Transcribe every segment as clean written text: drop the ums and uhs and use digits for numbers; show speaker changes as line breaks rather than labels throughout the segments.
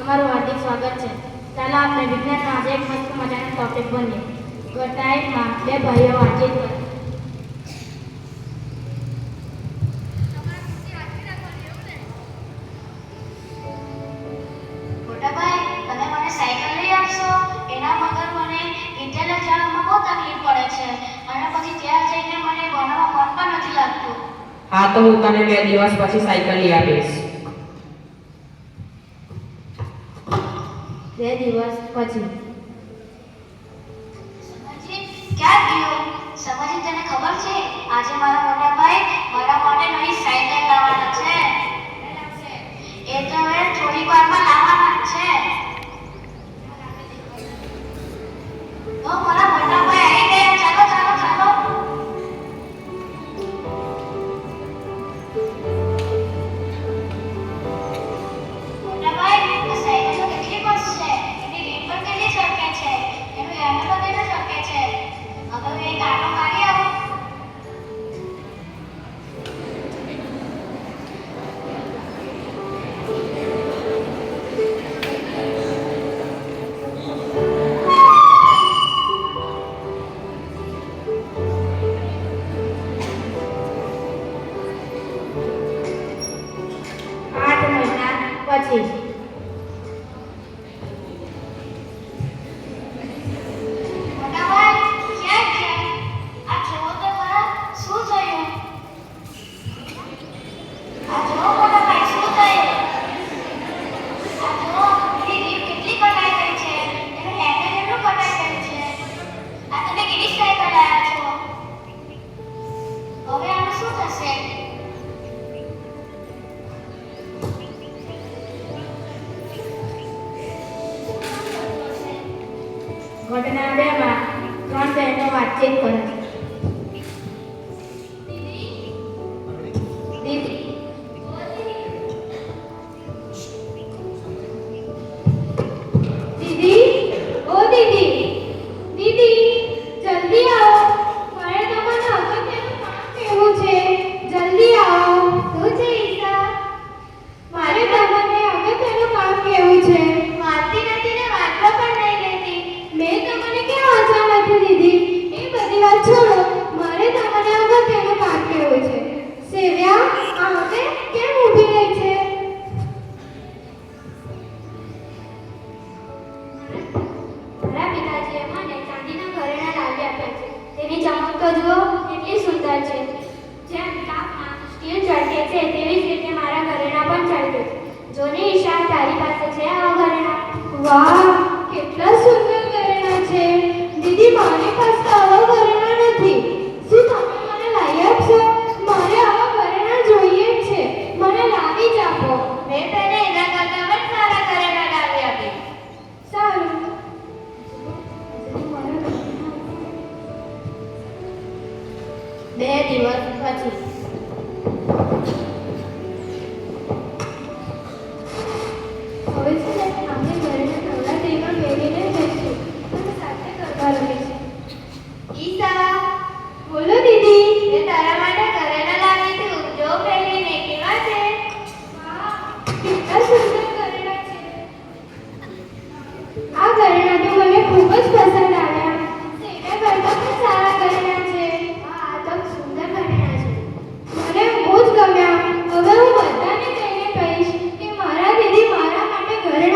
તમારું હાર્દિક સ્વાગત છે. ચાલો આપણે વિજ્ઞાનનો આજે એક મસ્ત મજાનો ટોપિક બનીએ. ઘટના 1 માં બે ભાઈઓ વાતચીત કરે.
મોટા ભાઈ, તમે મને સાયકલ લઈ આપશો? એના વગર મને વિદ્યાલય જવામાં બહુ તકલીફ પડે છે અને પછી ત્યાં જઈને મને ભણવામાં મન પણ નથી લાગતું.
હા, તો હું તને 2 દિવસ પછી સાયકલ લઈ આપીશ.
2 દિવસ પછી.
સમજી ક્યાં ગયો? સમજી, તને ખબર છે આજે મારા મોટા ભાઈ મારા માટે નવી સાયકલ લાવવાના છે. એ તો હવે થોડી વારમાં લાવવાના જ છે. તો મારા મોટા ભાઈ આવી ગયા. ચાલો ચાલો ચાલો. મોટા ભાઈ, આ સાયકલ તો કેટલી મસ્ત છે. એની રીત પણ કેટલી સરખે છે. એનું હેન્ડલ પણ કેટલું સરખે છે. હવે હું એક આટો મારી આવું.
પછી
મોટા ભાઈ, ક્યાં ગયા? આ જોવો તો ખરા, શું થયું? આ જોવો મોટા ભાઈ, શું થયું? આ જોવો, એની રીત કેટલી કટાઈ ગઈ છે. એનું હેન્ડલ કેટલું કટાઈ ગયું છે. આ તમે કેવી સાયકલ લાવ્યા છો? હવે આનું શું થશે?
ઘટના 2 માં 3 બહેનો વાતચીત કરે. દીદી
દીદી, ઓ દીદી, દીદી, જલ્દી આવો. મારે તમને અગત્યનું કામ કહેવું છે. જલ્દી આવો. શું છે ઈશા? મારે તમને અગત્યનું કામ કહેવું છે. વાંચતી નથી ને વાંચવા પણ નહીં લેતી. મેં તમને કેમ વાંચવા નથી દીધી? એ બધી વાત છોડો. મારે તમને અગત્યનું કામ કહેવું છે. સેવ્યા, આને કેમ ઊભી રહી છે? મારા પિતાજીએ મને ચાંદીના ઘરેણાં લાવી આપ્યા છે. તેની ચમક તો જુઓ, કેટલી સુંદર છે. જેમ કાપમાં સ્ટીલ ચળકે છે તેવી જ રીતે મારા ઘરેણાં પણ ચળકે છે. જોને ઈશા, તારી પાસે છે આવા ઘરેણાં? વાહ, કેટલા સુંદર ઘરેણાં છે. દીદી, મારી પાસે આવા ઘરેણાં નથી. શું તમે મને લાવી આપશો? મારે આવા ઘરેણાં જોઈએ જ છે. મને લાવી જ આપો.
મેં તને એના કરતાં પણ સારા ઘરેણાં લાવી આપી.
સારું.
2 દિવસ પછી.
હવે છે ને, આપણે ઘરેણાં નવરાત્રિમાં પહેરીને જઈશું અને સાથે ગરબા રમીશું.
ઈશા,
બોલો દીદી.
મેં તારા માટે ઘરેણાં લાવી છું. જો પહેરીને કેવા છે?
વાહ, કેટલા સુંદર ઘરેણાં છે. આ ઘરેણાં તો મને ખૂબ જ પસંદ આવ્યા. સેવ્યા કરતાં પણ સારા ઘરેણાં છે.
હા, આ તો સુંદર ઘરેણાં છે.
મને બહુ જ ગમ્યા. હવે હું બધાને જઈને કહીશ કે મારા દીદી મારા માટે ઘરેણાં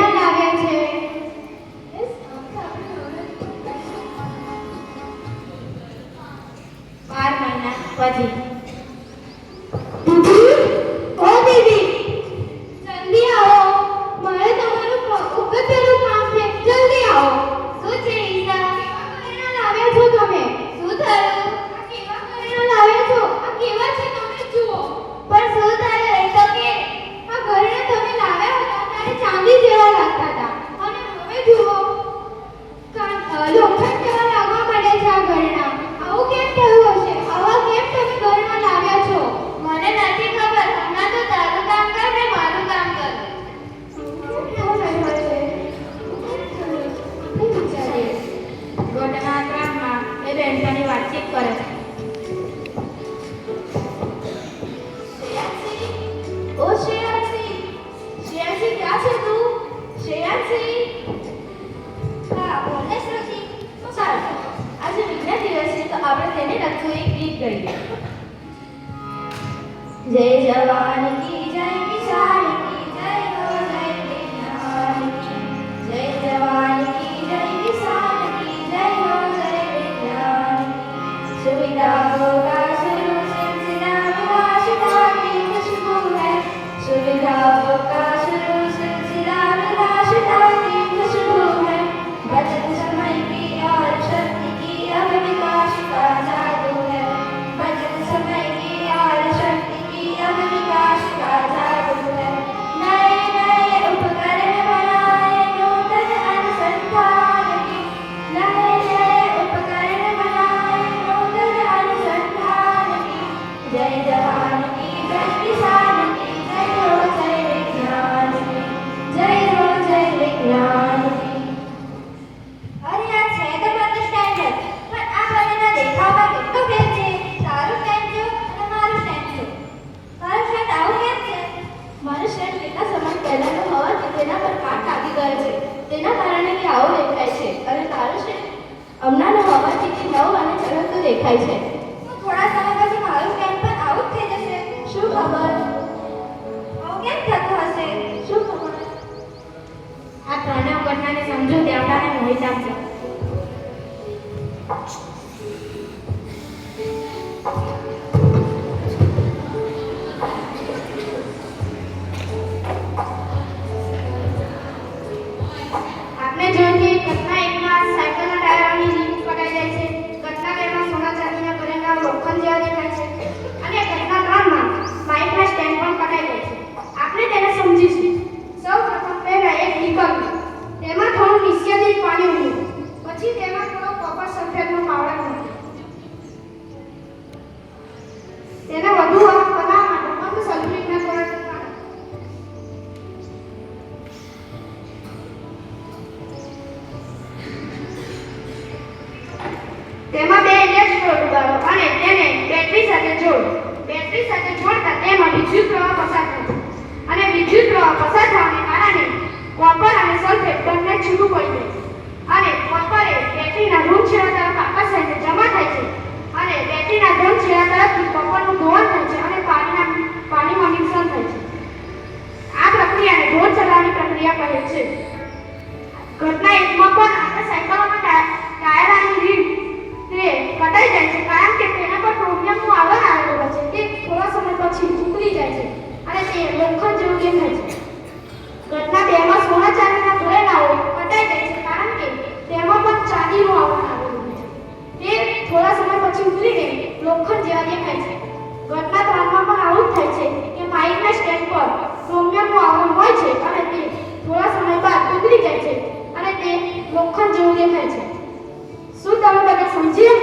શ્રેયાંશી, હા બોલને શ્રુતિ. સારું, આજે વિજ્ઞાન દિવસ છે તો આપણે તેને લગતું એક ગીત ગાઈએ. જય જવાન કી જય કિસાન કી જય હો જય વિજ્ઞાન કી જય જવાન કી જય કિસાન કી જય હો જય વિજ્ઞાન की सुविधा होगा शुरू सिलसिला विलासिता की खुशबू है सुविधा होगा शुरू सिलसिला विलासिता की खुशबू है बचत समय की और शक्ति की अब विकास का जादू है बचत समय की और शक्ति की अब विकास का जादू है नए नए उपकरण बनाए नूतन अनुसंधान की नए नए उपकरण बनाए नूतन अनुसंधान की जय जवान की जय किसान की जय हो जय विज्ञान की जय हो जय विज्ञान की. અરે આ છે તો બધું સ્ટેન્ડર્ડ પણ આ બંનેના દેખાવમાં કેટલો ફેર છે. તારું સ્ટેન્ડ જો અને મારું સ્ટેન્ડ જો. તારું સ્ટેન્ડ આવું કેમ છે? મારું સ્ટેન્ડ કેટલા સમય પહેલાનો હોવાથી તેના પર કાટ લાગી ગયો છે તેના કારણે તે આવું દેખાય છે અને તારું સ્ટેન્ડ હમણાંનો હોવાથી તે નવું અને ચળકતું દેખાય છે. થોડા સમય પછી મારું સ્ટેન્ડ પણ આવું જ થઈ જશે. શું ખબર આવું કેમ થતું હશે? શું ખબર?
આ ત્રણેય ઘટનાને સમજો તે આપણાને મોહિત આપશે. આપણે જોયું કે ઘટના એકમાં સાયકલના ટાયરોની રીંગ કટાઈ જાય છે, ઘટના બેમાં સોના ચાંદીના ઘરેણા લોખંડ જેવા દેખાય છે અને ઘટના ત્રણમાં બાઇકના સ્ટેન્ડ પણ કટાઈ જાય છે. આપણે તેને સમજીશું. સૌપ્રથમ પહેલા એક નિકલ તેમાં થોડું નિશ્ચિત પાણી ઉમેરો, પછી તેમાં થોડો કોપર સલ્ફેટનો પાવડર નાખો. તેને વધુ વાહક બનાવવા માટે બંધ સલ્ફ્યુરિકના થોડા ટીપાં નાખો. તેમાં બે ઇલેક્ટ્રોડ ઉગાડો અને તેને બેટરી સાથે જોડો. બેટરી સાથે જોડતા તેમાં વિદ્યુત પ્રવાહ પસાર થાય છે અને વિદ્યુત પ્રવાહ પસાર થવાને કારણે કોપર અને સલ્ફેટ બંને છૂટું પડી જાય છે અને કોપર એ બેટરીના ઋણ છેડા તરફ આકર્ષાઈને જમા થાય છે અને બેટરીના ધન છેડા તરફથી કોપરનું ધોવાણ થાય છે અને પાણીમાં મિશ્રણ થાય છે. આ પ્રક્રિયાને ઢોર ચલાવવાની પ્રક્રિયા કહે છે. ઘટના એકમાં પણ આપણે સાયકલોના ટાયરની રીંગ તે કટાઈ જાય છે કારણ કે તેના પર ક્રોમિયમનું આવરણ આવેલું હોય છે. તે થોડા સમય પછી ઉકળી જાય છે અને તે લોખંડ જેવું દેખાય છે. ઘટના બેમાં સોના ચાંદીના ઘરેણાઓ કટાઈ જાય છે કારણ કે તેમાં પણ ચાંદીનું આવરણ આવેલું હોય છે. તે થોડા સમય પછી ઉકળીને લોખંડ જેવા દેખાય છે. ઘટના ત્રણમાં પણ આવું જ થાય છે કે માઇકના સ્ટેન્ડ પર ક્રોમિયમનું આવરણ હોય છે અને તે થોડા સમય બાદ ઉકળી જાય છે અને તે લોખંડ જેવું દેખાય છે. શું તમે બધા સમજી?